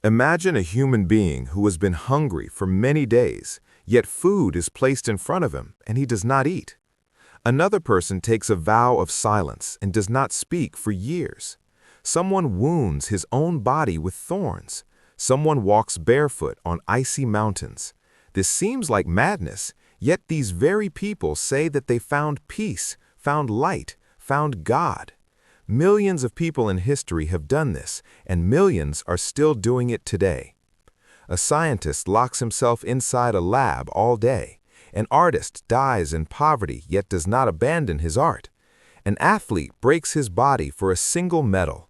Imagine a human being who has been hungry for many days, yet food is placed in front of him and he does not eat. Another person takes a vow of silence and does not speak for years. Someone wounds his own body with thorns. Someone walks barefoot on icy mountains. This seems like madness, yet these very people say that they found peace, found light, found God. Millions of people in history have done this, and millions are still doing it today. A scientist locks himself inside a lab all day. An artist dies in poverty yet does not abandon his art. An athlete breaks his body for a single medal.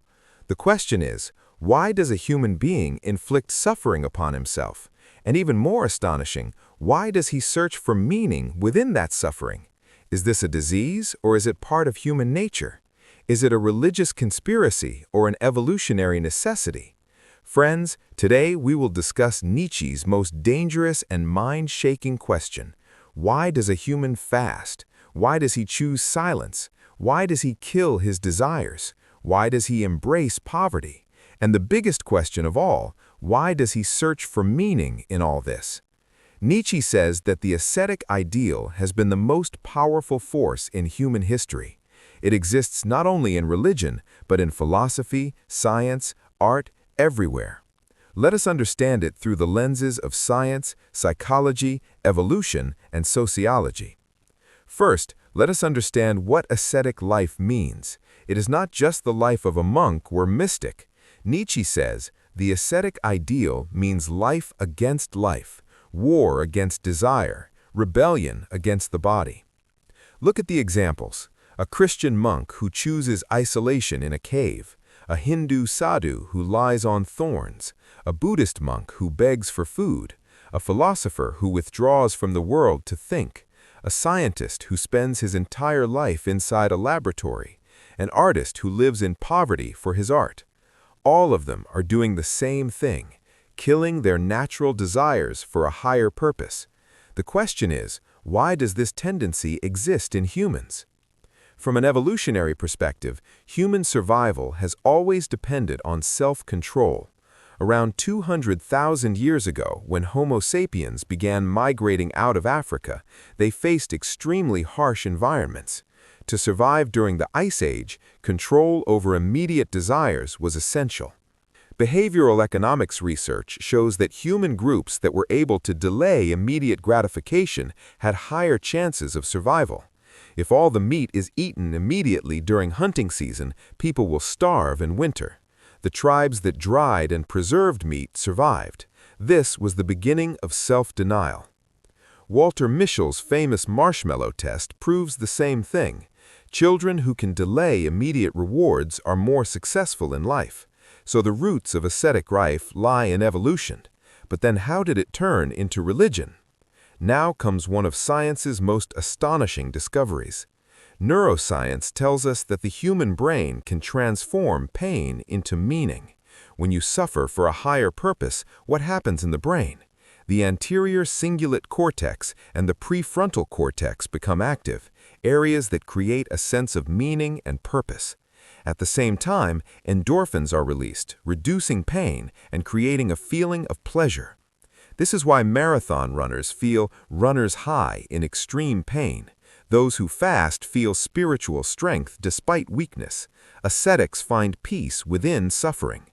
The question is, why does a human being inflict suffering upon himself? And even more astonishing, why does he search for meaning within that suffering? Is this a disease or is it part of human nature? Is it a religious conspiracy or an evolutionary necessity? Friends, today we will discuss Nietzsche's most dangerous and mind-shaking question. Why does a human fast? Why does he choose silence? Why does he kill his desires? Why does he embrace poverty? And the biggest question of all, why does he search for meaning in all this? Nietzsche says that the ascetic ideal has been the most powerful force in human history. It exists not only in religion, but in philosophy, science, art, everywhere. Let us understand it through the lenses of science, psychology, evolution, and sociology. First, let us understand what ascetic life means. It is not just the life of a monk or mystic. Nietzsche says, the ascetic ideal means life against life, war against desire, rebellion against the body. Look at the examples. A Christian monk who chooses isolation in a cave, a Hindu sadhu who lies on thorns, a Buddhist monk who begs for food, a philosopher who withdraws from the world to think, a scientist who spends his entire life inside a laboratory, an artist who lives in poverty for his art. All of them are doing the same thing, killing their natural desires for a higher purpose. The question is, why does this tendency exist in humans? From an evolutionary perspective, human survival has always depended on self-control. Around 200,000 years ago, when Homo sapiens began migrating out of Africa, they faced extremely harsh environments. To survive during the Ice Age, control over immediate desires was essential. Behavioral economics research shows that human groups that were able to delay immediate gratification had higher chances of survival. If all the meat is eaten immediately during hunting season, people will starve in winter. The tribes that dried and preserved meat survived. This was the beginning of self-denial. Walter Mischel's famous marshmallow test proves the same thing. Children who can delay immediate rewards are more successful in life. So the roots of ascetic life lie in evolution. But then how did it turn into religion? Now comes one of science's most astonishing discoveries. Neuroscience tells us that the human brain can transform pain into meaning. When you suffer for a higher purpose, what happens in the brain? The anterior cingulate cortex and the prefrontal cortex become active, areas that create a sense of meaning and purpose. At the same time, endorphins are released, reducing pain and creating a feeling of pleasure. This is why marathon runners feel runner's high in extreme pain. Those who fast feel spiritual strength despite weakness. Ascetics find peace within suffering.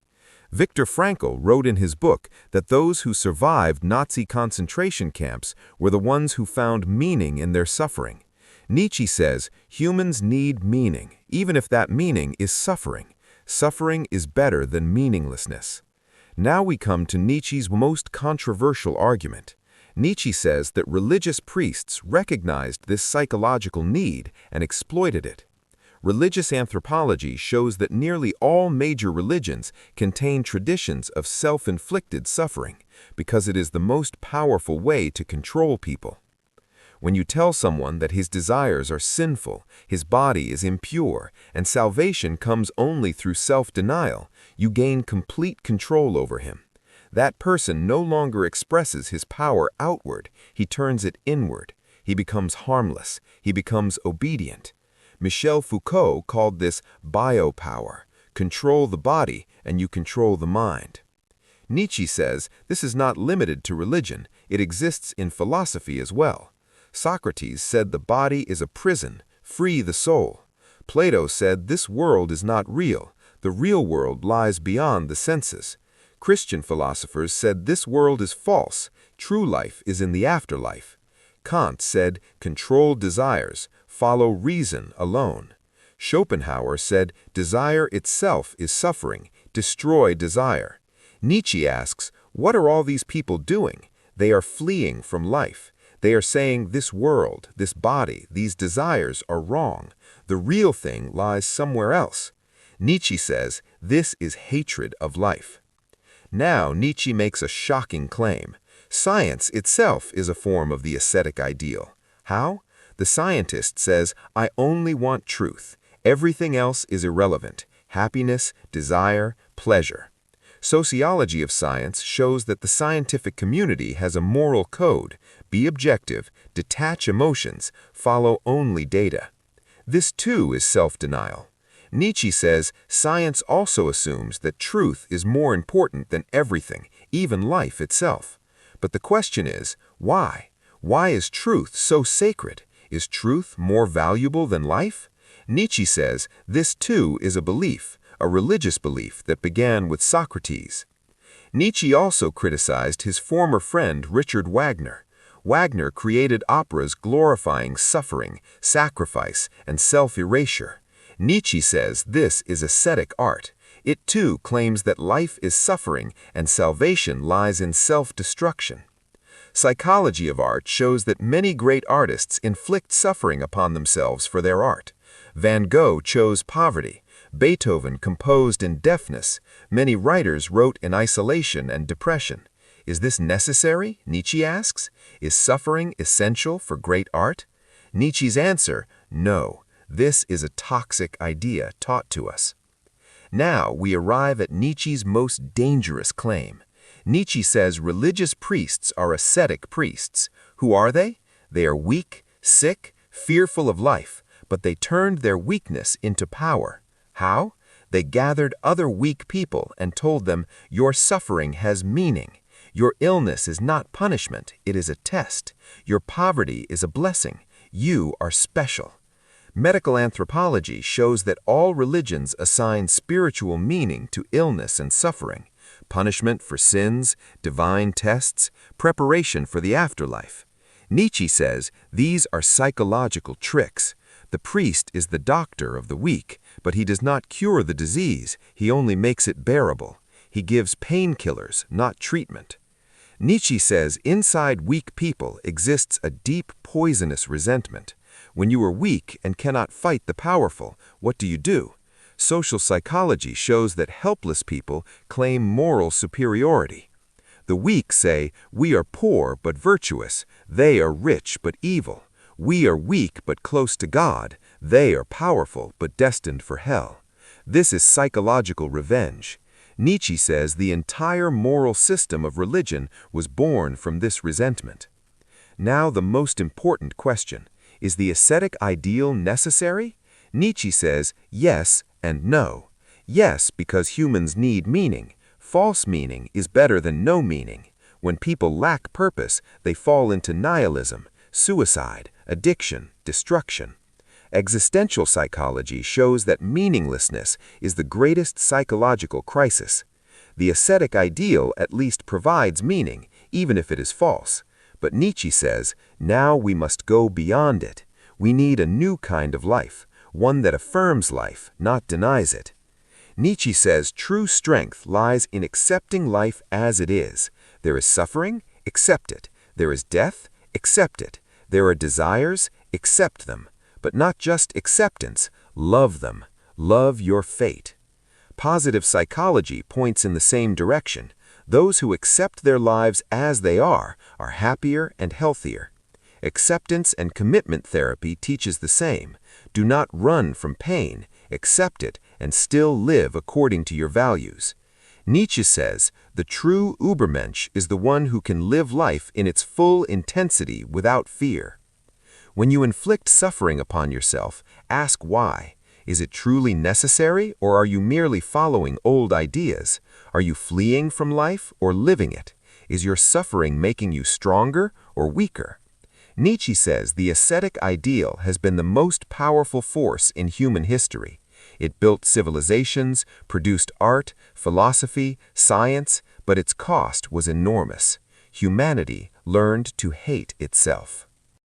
Viktor Frankl wrote in his book that those who survived Nazi concentration camps were the ones who found meaning in their suffering. Nietzsche says humans need meaning, even if that meaning is suffering. Suffering is better than meaninglessness. Now we come to Nietzsche's most controversial argument. Nietzsche says that religious priests recognized this psychological need and exploited it. Religious anthropology shows that nearly all major religions contain traditions of self-inflicted suffering because it is the most powerful way to control people. When you tell someone that his desires are sinful, his body is impure, and salvation comes only through self-denial, you gain complete control over him. That person no longer expresses his power outward, he turns it inward. He becomes harmless, he becomes obedient. Michel Foucault called this biopower. Control the body and you control the mind. Nietzsche says this is not limited to religion, it exists in philosophy as well. Socrates said the body is a prison, free the soul. Plato said this world is not real, the real world lies beyond the senses. Christian philosophers said this world is false, true life is in the afterlife. Kant said control desires, follow reason alone. Schopenhauer said desire itself is suffering, destroy desire. Nietzsche asks, what are all these people doing? They are fleeing from life. They are saying this world, this body, these desires are wrong. The real thing lies somewhere else. Nietzsche says this is hatred of life. Now Nietzsche makes a shocking claim. Science itself is a form of the ascetic ideal. How? The scientist says, I only want truth. Everything else is irrelevant. Happiness, desire, pleasure. Sociology of science shows that the scientific community has a moral code. Be objective, detach emotions, follow only data. This too is self-denial. Nietzsche says science also assumes that truth is more important than everything, even life itself. But the question is, why? Why is truth so sacred? Is truth more valuable than life? Nietzsche says this too is a belief, a religious belief that began with Socrates. Nietzsche also criticized his former friend Richard Wagner. Wagner created operas glorifying suffering, sacrifice, and self-erasure. Nietzsche says this is ascetic art. It too claims that life is suffering and salvation lies in self-destruction. Psychology of art shows that many great artists inflict suffering upon themselves for their art. Van Gogh chose poverty. Beethoven composed in deafness. Many writers wrote in isolation and depression. Is this necessary? Nietzsche asks. Is suffering essential for great art? Nietzsche's answer, no. This is a toxic idea taught to us. Now we arrive at Nietzsche's most dangerous claim. Nietzsche says religious priests are ascetic priests. Who are they? They are weak, sick, fearful of life, but they turned their weakness into power. How? They gathered other weak people and told them, your suffering has meaning. Your illness is not punishment, it is a test. Your poverty is a blessing. You are special. Medical anthropology shows that all religions assign spiritual meaning to illness and suffering, punishment for sins, divine tests, preparation for the afterlife. Nietzsche says these are psychological tricks. The priest is the doctor of the weak, but he does not cure the disease, he only makes it bearable. He gives painkillers, not treatment. Nietzsche says inside weak people exists a deep, poisonous resentment. When you are weak and cannot fight the powerful, what do? Social psychology shows that helpless people claim moral superiority. The weak say, we are poor but virtuous, they are rich but evil. We are weak but close to God, they are powerful but destined for hell. This is psychological revenge. Nietzsche says the entire moral system of religion was born from this resentment. Now the most important question, is the ascetic ideal necessary? Nietzsche says yes and no. Yes, because humans need meaning. False meaning is better than no meaning. When people lack purpose, they fall into nihilism, suicide, addiction, destruction. Existential psychology shows that meaninglessness is the greatest psychological crisis. The ascetic ideal at least provides meaning, even if it is false. But Nietzsche says, now we must go beyond it. We need a new kind of life, one that affirms life, not denies it. Nietzsche says true strength lies in accepting life as it is. There is suffering, accept it. There is death, accept it. There are desires, accept them. But not just acceptance, love them. Love your fate. Positive psychology points in the same direction. Those who accept their lives as they are happier and healthier. Acceptance and commitment therapy teaches the same. Do not run from pain, accept it, and still live according to your values. Nietzsche says, the true Übermensch is the one who can live life in its full intensity without fear. When you inflict suffering upon yourself, ask why. Is it truly necessary, or are you merely following old ideas? Are you fleeing from life or living it? Is your suffering making you stronger or weaker? Nietzsche says the ascetic ideal has been the most powerful force in human history. It built civilizations, produced art, philosophy, science, but its cost was enormous. Humanity learned to hate itself.